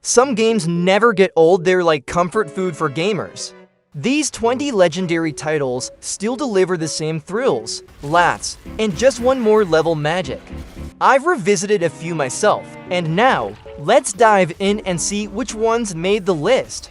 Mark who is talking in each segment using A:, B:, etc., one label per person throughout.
A: Some games never get old, they're like comfort food for gamers. These 20 legendary titles still deliver the same thrills, laughs, and just one more level magic. I've revisited a few myself, and now, let's dive in and see which ones made the list.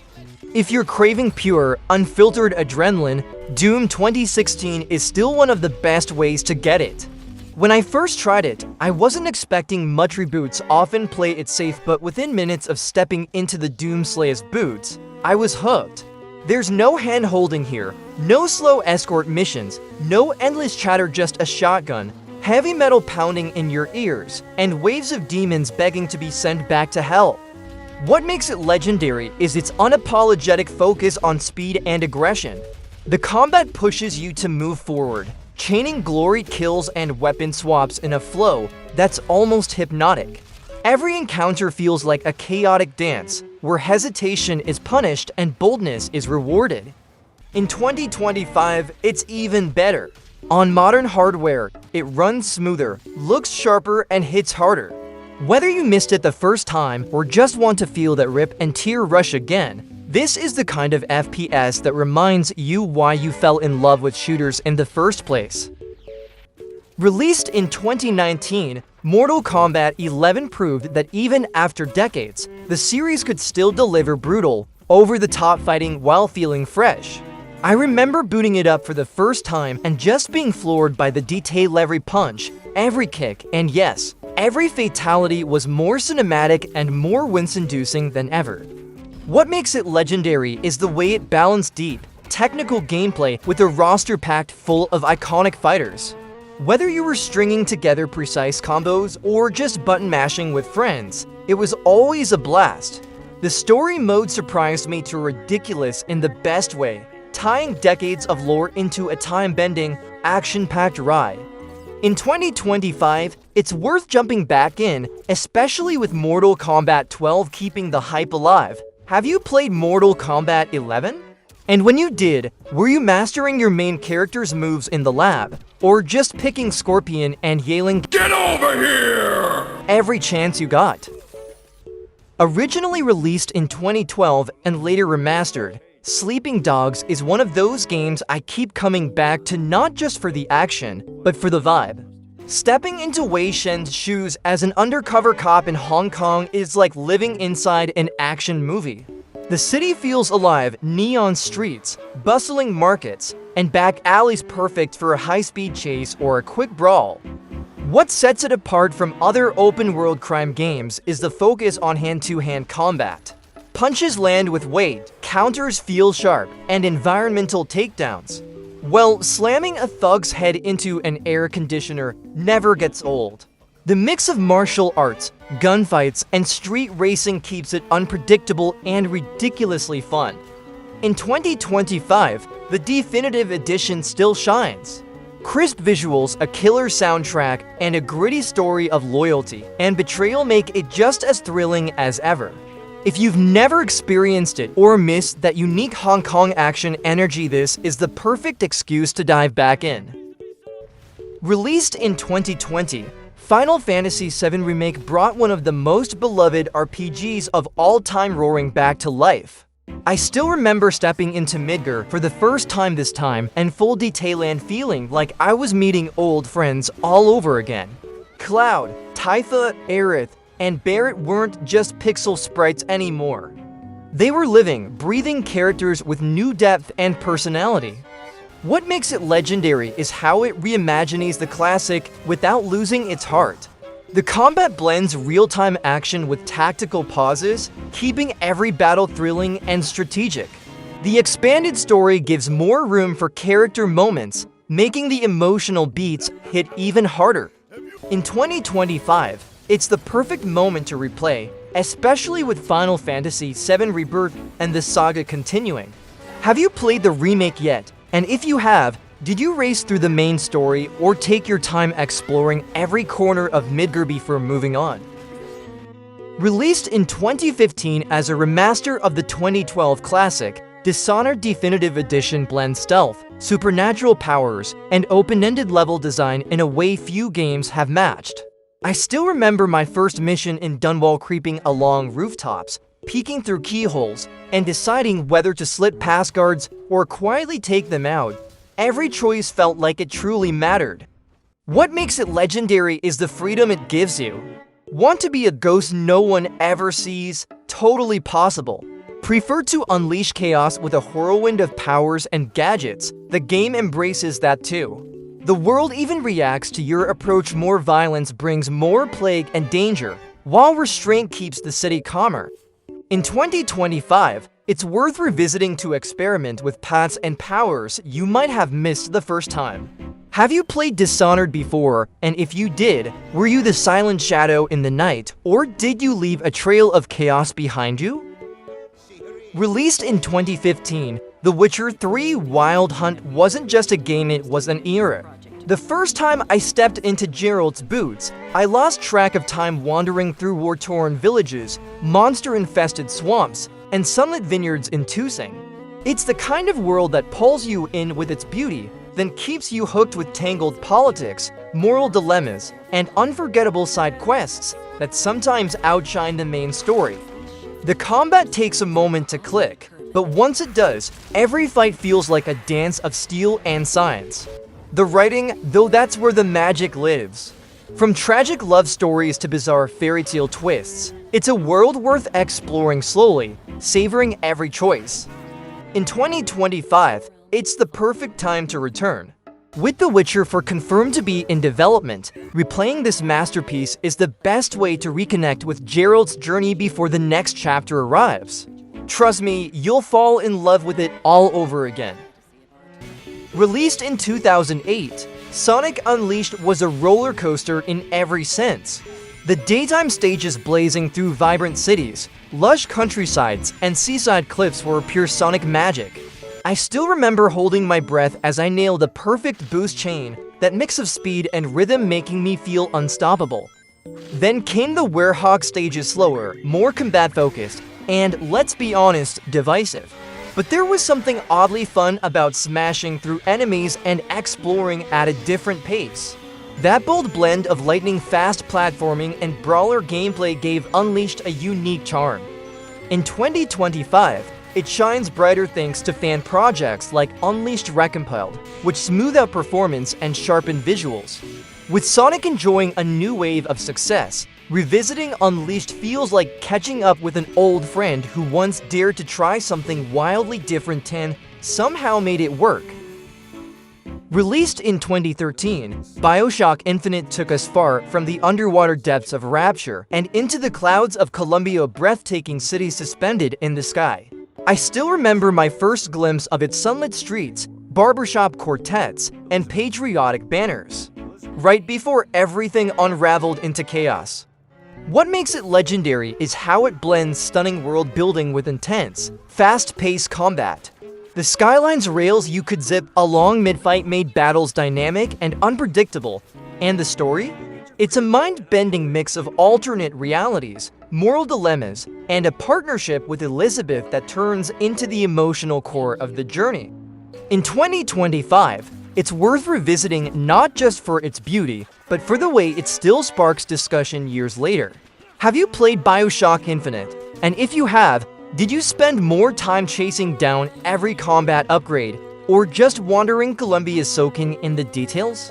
A: If you're craving pure, unfiltered adrenaline, Doom 2016 is still one of the best ways to get it. When I first tried it, I wasn't expecting much. Reboots often play it safe, but within minutes of stepping into the Doom Slayer's boots, I was hooked. There's no hand-holding here, no slow escort missions, no endless chatter, just a shotgun, heavy metal pounding in your ears, and waves of demons begging to be sent back to hell. What makes it legendary is its unapologetic focus on speed and aggression. The combat pushes you to move forward, chaining glory kills and weapon swaps in a flow that's almost hypnotic. Every encounter feels like a chaotic dance, where hesitation is punished and boldness is rewarded. In 2025, it's even better. On modern hardware, it runs smoother, looks sharper, and hits harder. Whether you missed it the first time or just want to feel that rip and tear rush again, this is the kind of FPS that reminds you why you fell in love with shooters in the first place. Released in 2019, Mortal Kombat 11 proved that even after decades, the series could still deliver brutal, over-the-top fighting while feeling fresh. I remember booting it up for the first time and just being floored by the detail. Every punch, every kick, and yes, every fatality was more cinematic and more wince-inducing than ever. What makes it legendary is the way it balanced deep, technical gameplay with a roster packed full of iconic fighters. Whether you were stringing together precise combos or just button mashing with friends, it was always a blast. The story mode surprised me to ridiculous in the best way, tying decades of lore into a time-bending, action-packed ride. In 2025, it's worth jumping back in, especially with Mortal Kombat 12 keeping the hype alive. Have you played Mortal Kombat 11? And when you did, were you mastering your main character's moves in the lab, or just picking Scorpion and yelling, "Get over here!" every chance you got? Originally released in 2012 and later remastered, Sleeping Dogs is one of those games I keep coming back to, not just for the action, but for the vibe. Stepping into Wei Shen's shoes as an undercover cop in Hong Kong is like living inside an action movie. The city feels alive, neon streets, bustling markets, and back alleys perfect for a high-speed chase or a quick brawl. What sets it apart from other open-world crime games is the focus on hand-to-hand combat. Punches land with weight, counters feel sharp, and environmental takedowns. Well, slamming a thug's head into an air conditioner never gets old. The mix of martial arts, gunfights, and street racing keeps it unpredictable and ridiculously fun. In 2025, the definitive edition still shines. Crisp visuals, a killer soundtrack, and a gritty story of loyalty and betrayal make it just as thrilling as ever. If you've never experienced it or missed that unique Hong Kong action energy, this is the perfect excuse to dive back in. Released in 2020, Final Fantasy VII Remake brought one of the most beloved RPGs of all time roaring back to life. I still remember stepping into Midgar for the first time this time and full detail and feeling like I was meeting old friends all over again. Cloud, Tifa, Aerith, and Barrett weren't just pixel sprites anymore. They were living, breathing characters with new depth and personality. What makes it legendary is how it reimagines the classic without losing its heart. The combat blends real-time action with tactical pauses, keeping every battle thrilling and strategic. The expanded story gives more room for character moments, making the emotional beats hit even harder. In 2025, it's the perfect moment to replay, especially with Final Fantasy VII Rebirth and the saga continuing. Have you played the remake yet? And if you have, did you race through the main story or take your time exploring every corner of Midgar before moving on? Released in 2015 as a remaster of the 2012 classic, Dishonored Definitive Edition blends stealth, supernatural powers, and open-ended level design in a way few games have matched. I still remember my first mission in Dunwall, creeping along rooftops, peeking through keyholes, and deciding whether to slip past guards or quietly take them out. Every choice felt like it truly mattered. What makes it legendary is the freedom it gives you. Want to be a ghost no one ever sees? Totally possible. Prefer to unleash chaos with a whirlwind of powers and gadgets? The game embraces that too. The world even reacts to your approach. More violence brings more plague and danger, while restraint keeps the city calmer. In 2025, it's worth revisiting to experiment with paths and powers you might have missed the first time. Have you played Dishonored before, and if you did, were you the silent shadow in the night, or did you leave a trail of chaos behind you? Released in 2015, The Witcher 3 Wild Hunt wasn't just a game, it was an era. The first time I stepped into Geralt's boots, I lost track of time wandering through war-torn villages, monster-infested swamps, and sunlit vineyards in Tusing. It's the kind of world that pulls you in with its beauty, then keeps you hooked with tangled politics, moral dilemmas, and unforgettable side quests that sometimes outshine the main story. The combat takes a moment to click, but once it does, every fight feels like a dance of steel and science. The writing, though, that's where the magic lives. From tragic love stories to bizarre fairy tale twists, it's a world worth exploring slowly, savoring every choice. In 2025, it's the perfect time to return. With The Witcher 4 confirmed to be in development, replaying this masterpiece is the best way to reconnect with Geralt's journey before the next chapter arrives. Trust me, you'll fall in love with it all over again. Released in 2008, Sonic Unleashed was a roller coaster in every sense. The daytime stages blazing through vibrant cities, lush countrysides, and seaside cliffs were pure Sonic magic. I still remember holding my breath as I nailed the perfect boost chain, that mix of speed and rhythm making me feel unstoppable. Then came the Werehog stages, slower, more combat-focused, and, let's be honest, divisive. But there was something oddly fun about smashing through enemies and exploring at a different pace. That bold blend of lightning-fast platforming and brawler gameplay gave Unleashed a unique charm. In 2025, it shines brighter thanks to fan projects like Unleashed Recompiled, which smooth out performance and sharpen visuals. With Sonic enjoying a new wave of success, revisiting Unleashed feels like catching up with an old friend who once dared to try something wildly different and somehow made it work. Released in 2013, Bioshock Infinite took us far from the underwater depths of Rapture and into the clouds of Columbia, breathtaking city suspended in the sky. I still remember my first glimpse of its sunlit streets, barbershop quartets, and patriotic banners, right before everything unraveled into chaos. What makes it legendary is how it blends stunning world building with intense, fast-paced combat. The skyline's rails you could zip along mid-fight made battles dynamic and unpredictable, and the story? It's a mind-bending mix of alternate realities, moral dilemmas, and a partnership with Elizabeth that turns into the emotional core of the journey. In 2025, it's worth revisiting not just for its beauty, but for the way it still sparks discussion years later. Have you played Bioshock Infinite? And if you have, did you spend more time chasing down every combat upgrade, or just wandering Columbia soaking in the details?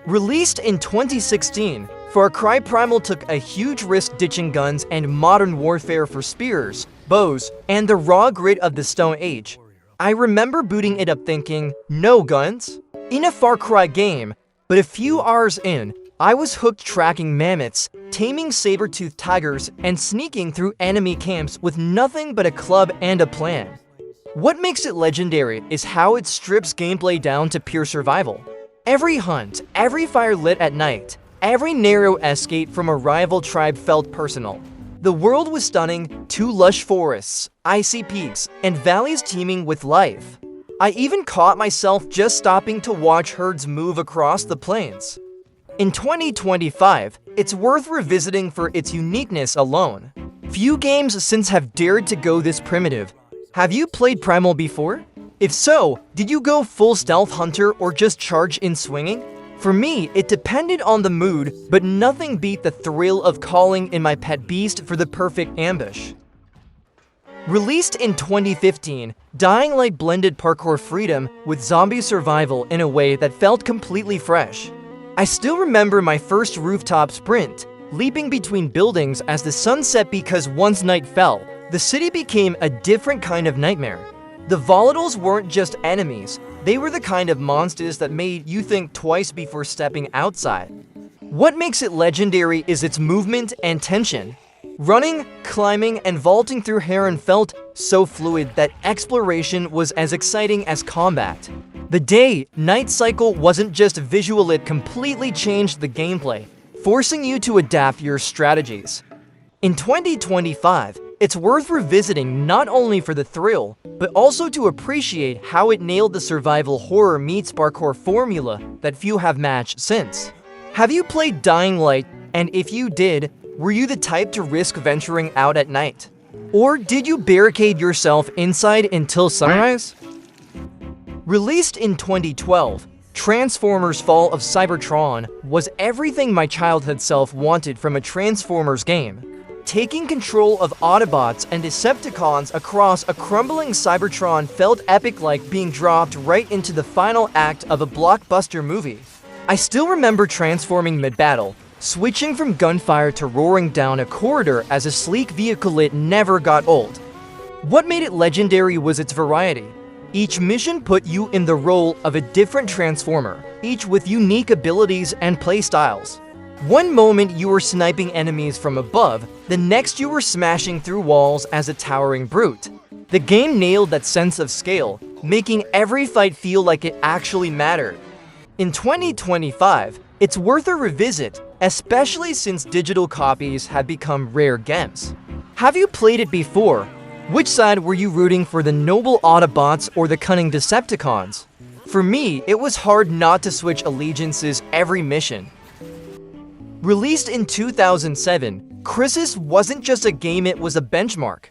A: Released in 2016, Cry Primal took a huge risk ditching guns and modern warfare for spears, bows, and the raw grit of the Stone Age. I remember booting it up thinking, no guns? In a Far Cry game, but a few hours in, I was hooked tracking mammoths, taming saber-toothed tigers, and sneaking through enemy camps with nothing but a club and a plan. What makes it legendary is how it strips gameplay down to pure survival. Every hunt, every fire lit at night, every narrow escape from a rival tribe felt personal. The world was stunning, 2 lush forests, icy peaks, and valleys teeming with life. I even caught myself just stopping to watch herds move across the plains. In 2025, it's worth revisiting for its uniqueness alone. Few games since have dared to go this primitive. Have you played Primal before? If so, did you go full stealth hunter or just charge in swinging? For me, it depended on the mood, but nothing beat the thrill of calling in my pet beast for the perfect ambush. Released in 2015, Dying Light blended parkour freedom with zombie survival in a way that felt completely fresh. I still remember my first rooftop sprint, leaping between buildings as the sun set because once night fell, the city became a different kind of nightmare. The volatiles weren't just enemies, they were the kind of monsters that made you think twice before stepping outside. What makes it legendary is its movement and tension. Running, climbing, and vaulting through Heron felt so fluid that exploration was as exciting as combat. The day-night cycle wasn't just visual, it completely changed the gameplay, forcing you to adapt your strategies. In 2025, it's worth revisiting not only for the thrill, but also to appreciate how it nailed the survival horror meets parkour formula that few have matched since. Have you played Dying Light, and if you did, were you the type to risk venturing out at night? Or did you barricade yourself inside until sunrise? Released in 2012, Transformers Fall of Cybertron was everything my childhood self wanted from a Transformers game. Taking control of Autobots and Decepticons across a crumbling Cybertron felt epic, like being dropped right into the final act of a blockbuster movie. I still remember transforming mid-battle, switching from gunfire to roaring down a corridor as a sleek vehicle. It never got old. What made it legendary was its variety. Each mission put you in the role of a different Transformer, each with unique abilities and playstyles. One moment you were sniping enemies from above, the next you were smashing through walls as a towering brute. The game nailed that sense of scale, making every fight feel like it actually mattered. In 2025, it's worth a revisit, especially since digital copies have become rare gems. Have you played it before? Which side were you rooting for, the noble Autobots or the cunning Decepticons? For me, it was hard not to switch allegiances every mission. Released in 2007, Crysis wasn't just a game, it was a benchmark.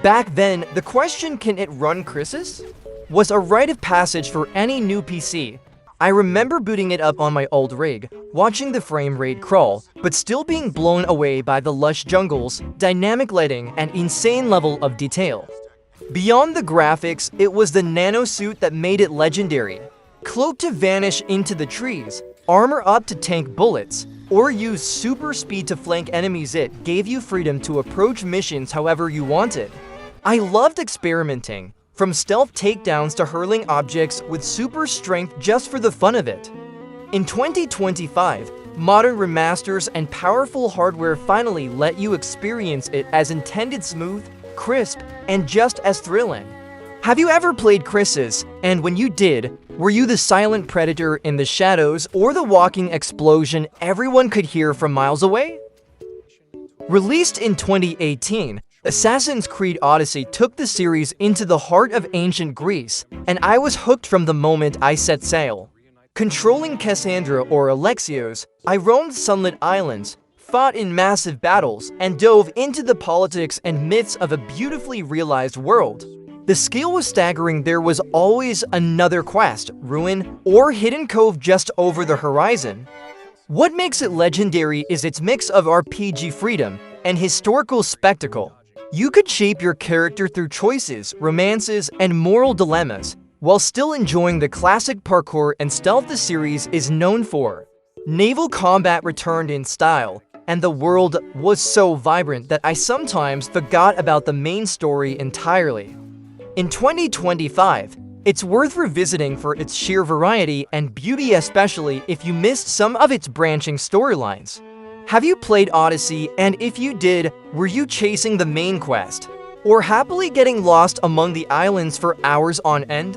A: Back then, the question, can it run Crysis, was a rite of passage for any new PC. I remember booting it up on my old rig, watching the frame rate crawl, but still being blown away by the lush jungles, dynamic lighting, and insane level of detail. Beyond the graphics, it was the nanosuit that made it legendary. Cloak to vanish into the trees, armor up to tank bullets, or use super speed to flank enemies. It gave you freedom to approach missions however you wanted. I loved experimenting, from stealth takedowns to hurling objects with super strength just for the fun of it. In 2025, modern remasters and powerful hardware finally let you experience it as intended: smooth, crisp, and just as thrilling. Have you ever played Crysis, and when you did, were you the silent predator in the shadows or the walking explosion everyone could hear from miles away? Released in 2018, Assassin's Creed Odyssey took the series into the heart of ancient Greece, and I was hooked from the moment I set sail. Controlling Cassandra or Alexios, I roamed sunlit islands, fought in massive battles, and dove into the politics and myths of a beautifully realized world. The scale was staggering. There was always another quest, ruin, or hidden cove just over the horizon. What makes it legendary is its mix of RPG freedom and historical spectacle. You could shape your character through choices, romances, and moral dilemmas, while still enjoying the classic parkour and stealth the series is known for. Naval combat returned in style, and the world was so vibrant that I sometimes forgot about the main story entirely. In 2025, it's worth revisiting for its sheer variety and beauty, especially if you missed some of its branching storylines. Have you played Odyssey, and if you did, were you chasing the main quest, or happily getting lost among the islands for hours on end?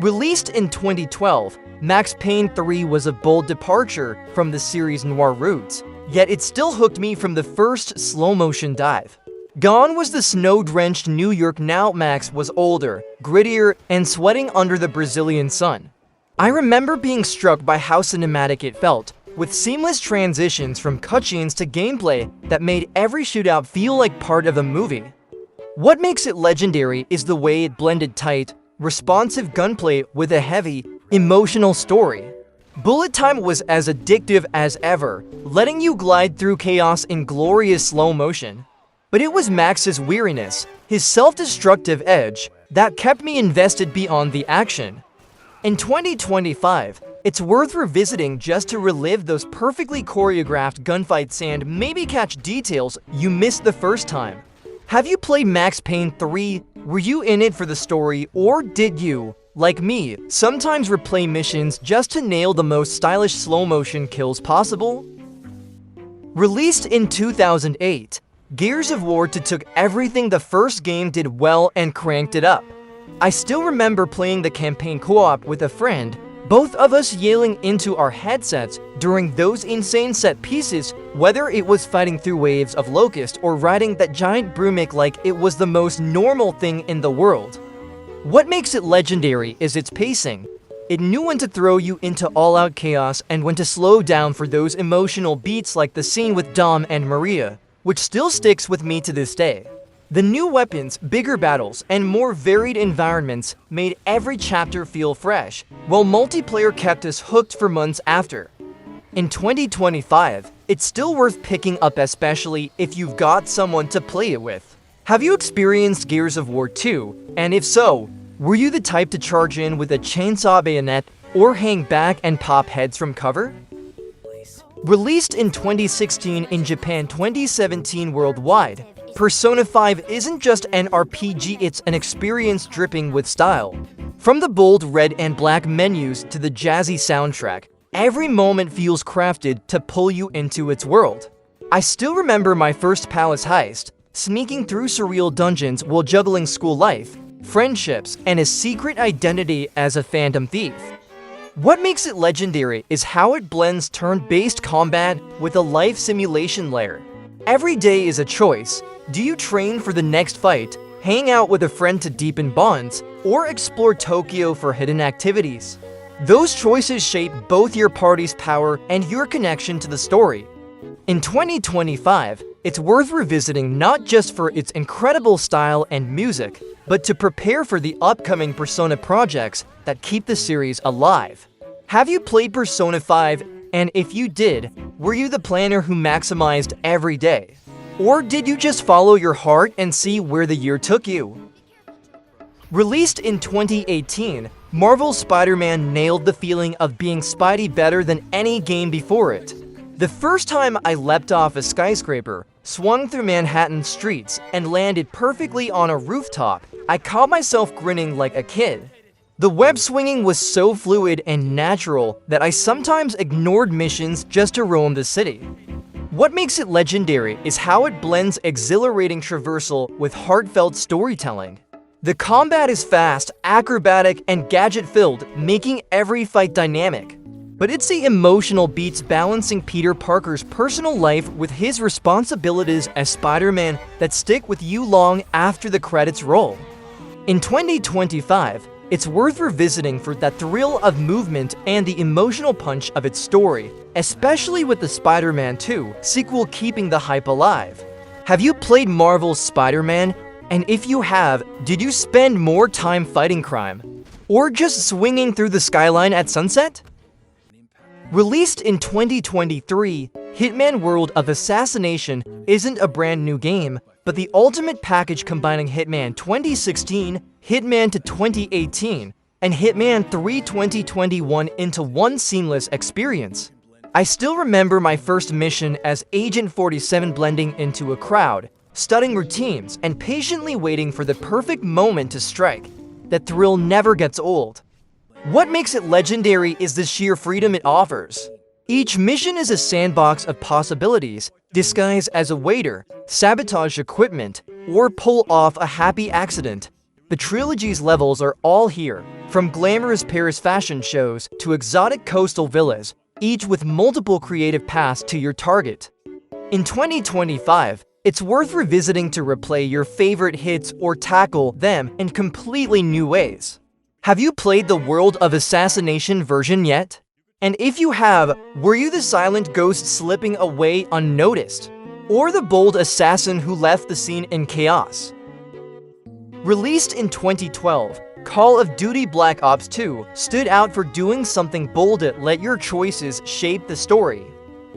A: Released in 2012, Max Payne 3 was a bold departure from the series' noir roots, yet it still hooked me from the first slow-motion dive. Gone was the snow-drenched New York. Now Max was older, grittier, and sweating under the Brazilian sun. I remember being struck by how cinematic it felt, with seamless transitions from cutscenes to gameplay that made every shootout feel like part of a movie. What makes it legendary is the way it blended tight, responsive gunplay with a heavy, emotional story. Bullet time was as addictive as ever, letting you glide through chaos in glorious slow motion. But it was Max's weariness, his self-destructive edge, that kept me invested beyond the action. In 2025, it's worth revisiting just to relive those perfectly choreographed gunfights and maybe catch details you missed the first time. Have you played Max Payne 3? Were you in it for the story, or did you, like me, sometimes replay missions just to nail the most stylish slow-motion kills possible? Released in 2008, Gears of War 2 took everything the first game did well and cranked it up. I still remember playing the campaign co-op with a friend, both of us yelling into our headsets during those insane set pieces, whether it was fighting through waves of locusts or riding that giant Brumic like it was the most normal thing in the world. What makes it legendary is its pacing. It knew when to throw you into all-out chaos and when to slow down for those emotional beats like the scene with Dom and Maria, which still sticks with me to this day. The new weapons, bigger battles, and more varied environments made every chapter feel fresh, while multiplayer kept us hooked for months after. In 2025, it's still worth picking up, especially if you've got someone to play it with. Have you experienced Gears of War 2? And if so, were you the type to charge in with a chainsaw bayonet or hang back and pop heads from cover? Released in 2016 in Japan, 2017 worldwide, Persona 5 isn't just an RPG, it's an experience dripping with style. From the bold red and black menus to the jazzy soundtrack, every moment feels crafted to pull you into its world. I still remember my first palace heist, sneaking through surreal dungeons while juggling school life, friendships, and a secret identity as a phantom thief. What makes it legendary is how it blends turn-based combat with a life simulation layer. Every day is a choice. Do you train for the next fight, hang out with a friend to deepen bonds, or explore Tokyo for hidden activities? Those choices shape both your party's power and your connection to the story. In 2025, it's worth revisiting not just for its incredible style and music, but to prepare for the upcoming Persona projects that keep the series alive. Have you played Persona 5? And if you did, were you the planner who maximized every day? Or did you just follow your heart and see where the year took you? Released in 2018, Marvel's Spider-Man nailed the feeling of being Spidey better than any game before it. The first time I leapt off a skyscraper, swung through Manhattan streets, and landed perfectly on a rooftop, I caught myself grinning like a kid. The web swinging was so fluid and natural that I sometimes ignored missions just to roam the city. What makes it legendary is how it blends exhilarating traversal with heartfelt storytelling. The combat is fast, acrobatic, and gadget-filled, making every fight dynamic. But it's the emotional beats balancing Peter Parker's personal life with his responsibilities as Spider-Man that stick with you long after the credits roll. In 2025, it's worth revisiting for that thrill of movement and the emotional punch of its story, especially with the Spider-Man 2 sequel keeping the hype alive. Have you played Marvel's Spider-Man? And if you have, did you spend more time fighting crime? Or just swinging through the skyline at sunset? Released in 2023, Hitman World of Assassination isn't a brand new game, but the ultimate package combining Hitman 2016, Hitman 2 2018, and Hitman 3 2021 into one seamless experience. I still remember my first mission as Agent 47 blending into a crowd, studying routines, and patiently waiting for the perfect moment to strike. That thrill never gets old. What makes it legendary is the sheer freedom it offers. Each mission is a sandbox of possibilities, disguised as a waiter, sabotage equipment, or pull off a happy accident. The trilogy's levels are all here, from glamorous Paris fashion shows to exotic coastal villas, each with multiple creative paths to your target. In 2025, it's worth revisiting to replay your favorite hits or tackle them in completely new ways. Have you played the World of Assassination version yet? And if you have, were you the silent ghost slipping away unnoticed? Or the bold assassin who left the scene in chaos? Released in 2012, Call of Duty Black Ops 2 stood out for doing something bold that let your choices shape the story.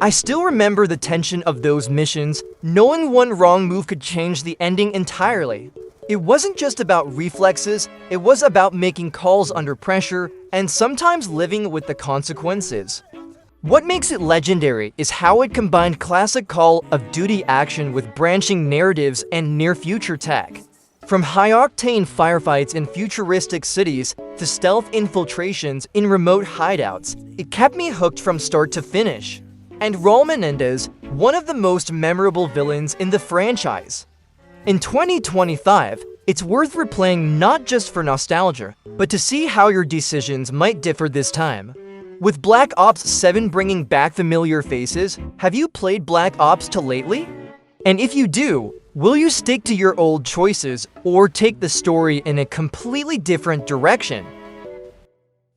A: I still remember the tension of those missions, Knowing one wrong move could change the ending entirely. It wasn't just about reflexes, it was about making calls under pressure and sometimes living with the consequences. What makes it legendary is how it combined classic Call of Duty action with branching narratives and near-future tech. From high-octane firefights in futuristic cities to stealth infiltrations in remote hideouts, it kept me hooked from start to finish. And Raul Menendez, one of the most memorable villains in the franchise. In 2025, it's worth replaying not just for nostalgia, but to see how your decisions might differ this time. With Black Ops 7 bringing back familiar faces, have you played Black Ops 2 lately? And if you do, will you stick to your old choices or take the story in a completely different direction?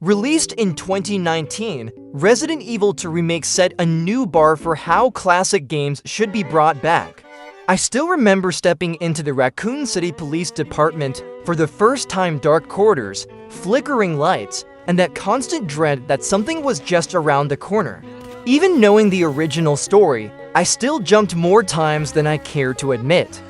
A: Released in 2019, Resident Evil 2 Remake set a new bar for how classic games should be brought back. I still remember stepping into the Raccoon City Police Department for the first time, dark corridors, flickering lights, and that constant dread that something was just around the corner. Even knowing the original story, I still jumped more times than I care to admit.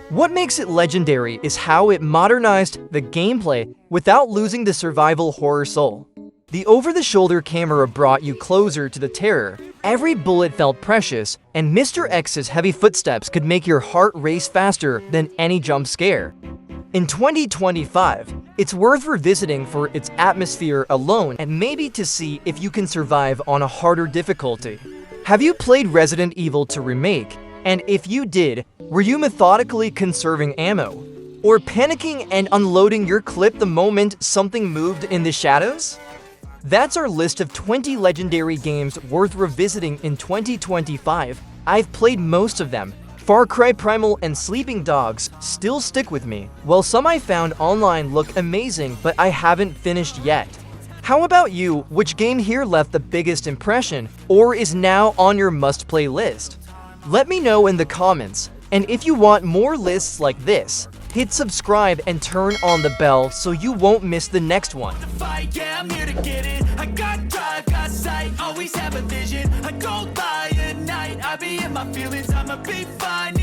A: What makes it legendary is how it modernized the gameplay without losing the survival horror soul. The over-the-shoulder camera brought you closer to the terror, every bullet felt precious, and Mr. X's heavy footsteps could make your heart race faster than any jump scare. In 2025, it's worth revisiting for its atmosphere alone and maybe to see if you can survive on a harder difficulty. Have you played Resident Evil 2 Remake? And if you did, were you methodically conserving ammo? Or panicking and unloading your clip the moment something moved in the shadows? That's our list of 20 legendary games worth revisiting in 2025. I've played most of them. Far Cry Primal and Sleeping Dogs still stick with me, while some I found online look amazing but I haven't finished yet. How about you? Which game here left the biggest impression or is now on your must-play list? Let me know in the comments, and if you want more lists like this, hit subscribe and turn on the bell so you won't miss the next one.
B: Yeah, I'm here to get it. I got drive, got sight, always have a vision. I go by at night, I be in my feelings, I'ma be fine.